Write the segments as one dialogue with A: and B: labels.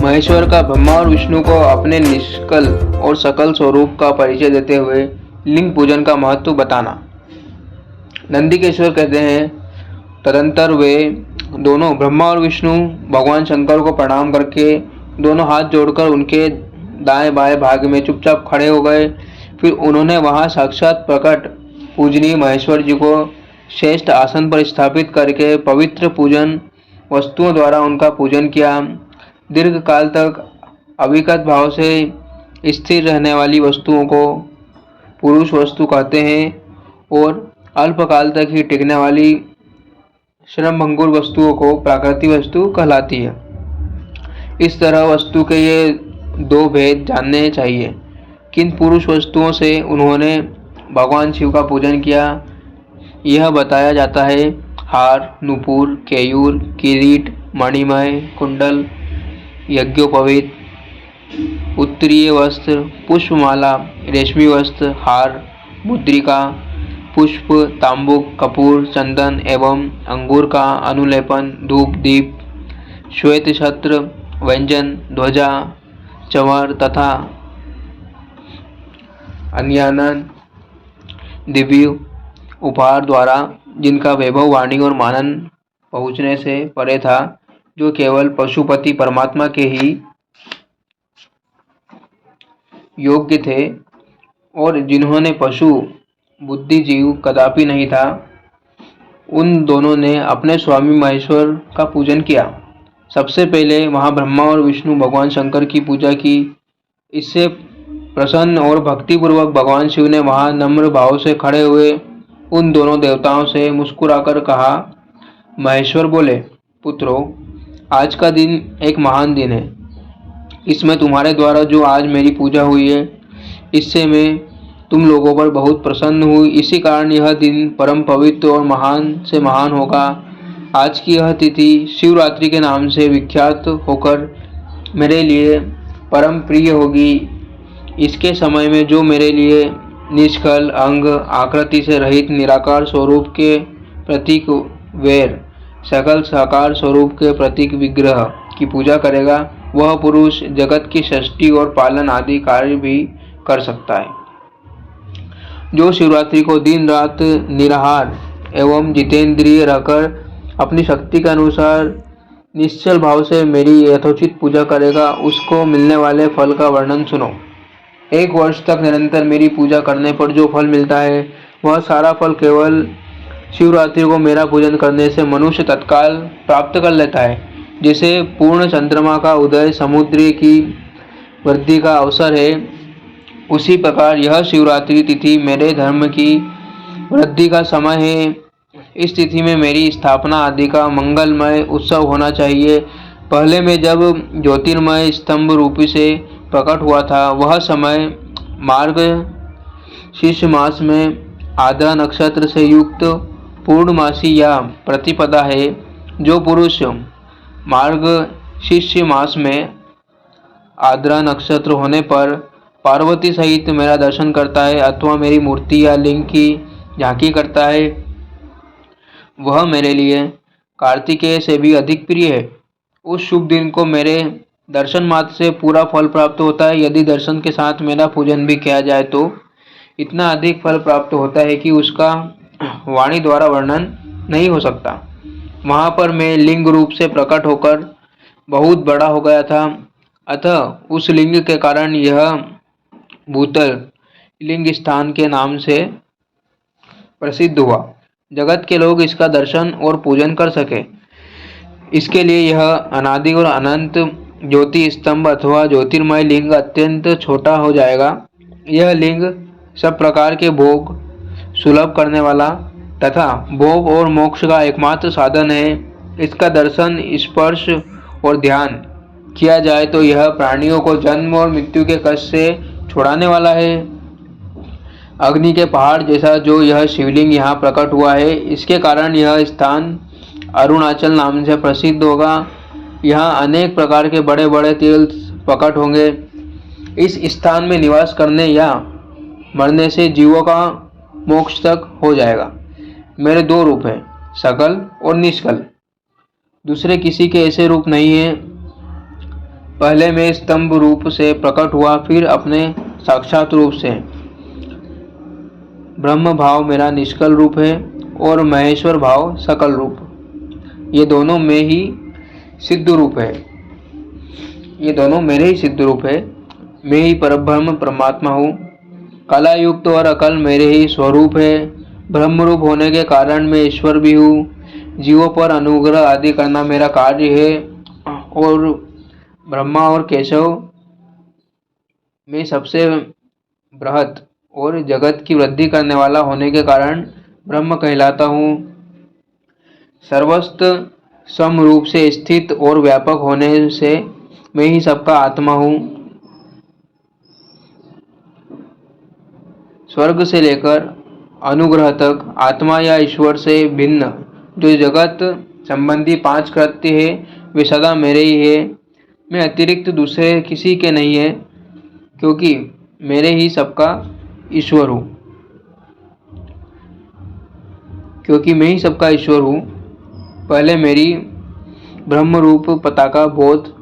A: महेश्वर का ब्रह्मा और विष्णु को अपने निष्कल और सकल स्वरूप का परिचय देते हुए लिंग पूजन का महत्व बताना। नंदिकेश्वर कहते हैं, तदंतर वे दोनों ब्रह्मा और विष्णु भगवान शंकर को प्रणाम करके दोनों हाथ जोड़कर उनके दाएं बाएं भाग में चुपचाप खड़े हो गए। फिर उन्होंने वहां साक्षात प्रकट पूजनीय महेश्वर जी को श्रेष्ठ आसन पर स्थापित करके पवित्र पूजन वस्तुओं द्वारा उनका पूजन किया। दीर्घ काल तक अविकत भाव से स्थिर रहने वाली वस्तुओं को पुरुष वस्तु कहते हैं और अल्पकाल तक ही टिकने वाली श्रमभंगुर वस्तुओं को प्राकृतिक वस्तु कहलाती है। इस तरह वस्तु के ये दो भेद जानने चाहिए। किन पुरुष वस्तुओं से उन्होंने भगवान शिव का पूजन किया, यह बताया जाता है। हार, नुपुर, केयूर, किरीट, मणिमय, कुंडल, यज्ञोपवीत, उत्तरीय वस्त्र, पुष्पमाला, रेशमी वस्त्र, हार, मुद्रिका, पुष्प, तांबुक, कपूर, चंदन एवं अंगूर का अनुलेपन, धूप, दीप, श्वेत छत्र, व्यंजन, ध्वजा, चंवर तथा अन्यान्य दिव्य उपहार द्वारा जिनका वैभव वाणी और मानन पहुँचने से परे था, जो केवल पशुपति परमात्मा के ही योग्य थे और जिन्होंने पशु बुद्धि जीव कदापि नहीं था, उन दोनों ने अपने स्वामी महेश्वर का पूजन किया। सबसे पहले वहां ब्रह्मा और विष्णु भगवान शंकर की पूजा की। इससे प्रसन्न और भक्तिपूर्वक भगवान शिव ने वहां नम्र भाव से खड़े हुए उन दोनों देवताओं से मुस्कुराकर कहा। महेश्वर बोले, पुत्रों, आज का दिन एक महान दिन है। इसमें तुम्हारे द्वारा जो आज मेरी पूजा हुई है, इससे मैं तुम लोगों पर बहुत प्रसन्न हुई। इसी कारण यह दिन परम पवित्र और महान से महान होगा। आज की यह तिथि शिवरात्रि के नाम से विख्यात होकर मेरे लिए परम प्रिय होगी। इसके समय में जो मेरे लिए निष्कल अंग आकृति से रहित निराकार स्वरूप के प्रतीक वैर, सकल साकार स्वरूप के प्रतीक विग्रह की पूजा करेगा, वह पुरुष जगत की सृष्टि और पालन आदि कार्य भी कर सकता है। जो शिवरात्रि को दिन रात निराहार एवं जितेंद्रिय रहकर अपनी शक्ति के अनुसार निश्चल भाव से मेरी यथोचित पूजा करेगा, उसको मिलने वाले फल का वर्णन सुनो। 1 वर्ष तक निरंतर मेरी पूजा करने पर जो फल मिलता है, वह सारा फल केवल शिवरात्रि को मेरा पूजन करने से मनुष्य तत्काल प्राप्त कर लेता है। जैसे पूर्ण चंद्रमा का उदय समुद्र की वृद्धि का अवसर है, उसी प्रकार यह शिवरात्रि तिथि मेरे धर्म की वृद्धि का समय है। इस तिथि में मेरी स्थापना आदि का मंगलमय उत्सव होना चाहिए। पहले मैं जब ज्योतिर्मय स्तंभ रूपी से प्रकट हुआ था, वह समय मार्ग शीर्ष मास में आद्रा नक्षत्र से युक्त पूर्णमासी या प्रतिपदा है। जो पुरुष मार्ग शिष्य मास में आद्रा नक्षत्र होने पर पार्वती सहित मेरा दर्शन करता है अथवा मेरी मूर्ति या लिंग की झांकी करता है, वह मेरे लिए कार्तिकेय से भी अधिक प्रिय है। उस शुभ दिन को मेरे दर्शन मात्र से पूरा फल प्राप्त होता है। यदि दर्शन के साथ मेरा पूजन भी किया जाए तो इतना अधिक फल प्राप्त होता है कि उसका वाणी द्वारा वर्णन नहीं हो सकता। वहाँ पर मैं लिंग रूप से प्रकट होकर बहुत बड़ा हो गया था, अतः उस लिंग के कारण यह भूतल लिंग स्थान के नाम से प्रसिद्ध हुआ। जगत के लोग इसका दर्शन और पूजन कर सके, इसके लिए यह अनादि और अनंत ज्योति स्तंभ अथवा ज्योतिर्मय लिंग अत्यंत छोटा हो जाएगा। यह लिंग सब प्रकार के भोग सुलभ करने वाला तथा भोग और मोक्ष का एकमात्र साधन है। इसका दर्शन, स्पर्श और ध्यान किया जाए तो यह प्राणियों को जन्म और मृत्यु के कष्ट से छुड़ाने वाला है। अग्नि के पहाड़ जैसा जो यह शिवलिंग यहाँ प्रकट हुआ है, इसके कारण यह स्थान अरुणाचल नाम से प्रसिद्ध होगा। यहाँ अनेक प्रकार के बड़े बड़े तीर्थ प्रकट होंगे। इस स्थान में निवास करने या मरने से जीवों का मोक्ष तक हो जाएगा। मेरे 2 रूप हैं, सकल और निष्कल। दूसरे किसी के ऐसे रूप नहीं है। पहले मैं स्तंभ रूप से प्रकट हुआ, फिर अपने साक्षात रूप से। ब्रह्म भाव मेरा निष्कल रूप है और महेश्वर भाव सकल रूप। ये दोनों में ही सिद्ध रूप है, ये दोनों मेरे ही सिद्ध रूप है। मैं ही परब्रह्म परमात्मा हूँ। कला युक्त और अकल मेरे ही स्वरूप है। ब्रह्म रूप होने के कारण मैं ईश्वर भी हूँ। जीवों पर अनुग्रह आदि करना मेरा कार्य है। और ब्रह्मा और केशव में सबसे बृहत और जगत की वृद्धि करने वाला होने के कारण ब्रह्म कहलाता हूँ। सर्वस्त्र सम रूप से स्थित और व्यापक होने से मैं ही सबका आत्मा हूँ। स्वर्ग से लेकर अनुग्रह तक आत्मा या ईश्वर से भिन्न जो जगत संबंधी 5 कृत्य है वे सदा मेरे ही है। मैं अतिरिक्त दूसरे किसी के नहीं है, क्योंकि मेरे ही सबका ईश्वर हूँ क्योंकि मैं ही सबका ईश्वर हूँ। पहले मेरी ब्रह्म रूप पताका बोध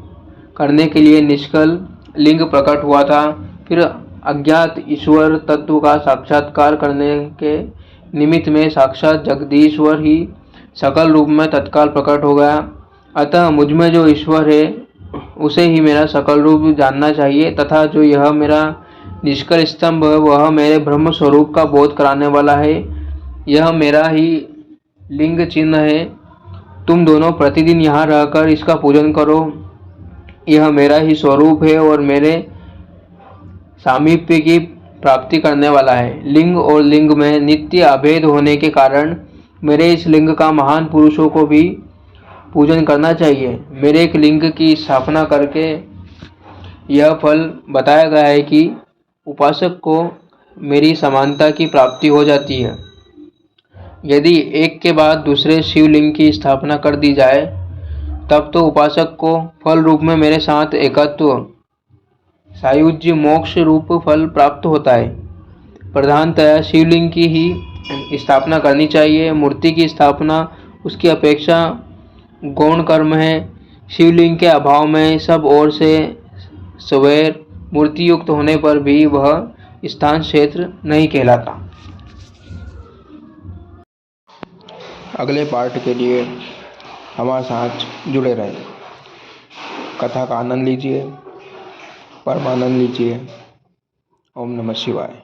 A: करने के लिए निष्कल लिंग प्रकट हुआ था। फिर अज्ञात ईश्वर तत्व का साक्षात्कार करने के निमित्त में साक्षात जगदीश्वर ही सकल रूप में तत्काल प्रकट हो गया। अतः मुझमें जो ईश्वर है उसे ही मेरा सकल रूप जानना चाहिए, तथा जो यह मेरा निष्कल स्तंभ है वह मेरे ब्रह्म स्वरूप का बोध कराने वाला है। यह मेरा ही लिंग चिन्ह है। तुम दोनों प्रतिदिन यहाँ रहकर इसका पूजन करो। यह मेरा ही स्वरूप है और मेरे सामीप्य की प्राप्ति करने वाला है। लिंग और लिंग में नित्य अभेद होने के कारण मेरे इस लिंग का महान पुरुषों को भी पूजन करना चाहिए। मेरे एक लिंग की स्थापना करके यह फल बताया गया है कि उपासक को मेरी समानता की प्राप्ति हो जाती है। यदि एक के बाद दूसरे शिवलिंग की स्थापना कर दी जाए तब तो उपासक को फल रूप में मेरे साथ एकत्व सायुज्य मोक्ष रूप फल प्राप्त होता है। प्रधानतया शिवलिंग की ही स्थापना करनी चाहिए। मूर्ति की स्थापना उसकी अपेक्षा गौण कर्म है। शिवलिंग के अभाव में सब ओर से स्वैर मूर्ति युक्त होने पर भी वह स्थान क्षेत्र नहीं कहलाता। अगले पार्ट के लिए हमारे साथ जुड़े रहें। कथा का आनंद लीजिए, परमानंद लीजिए। ओम नमः शिवाय।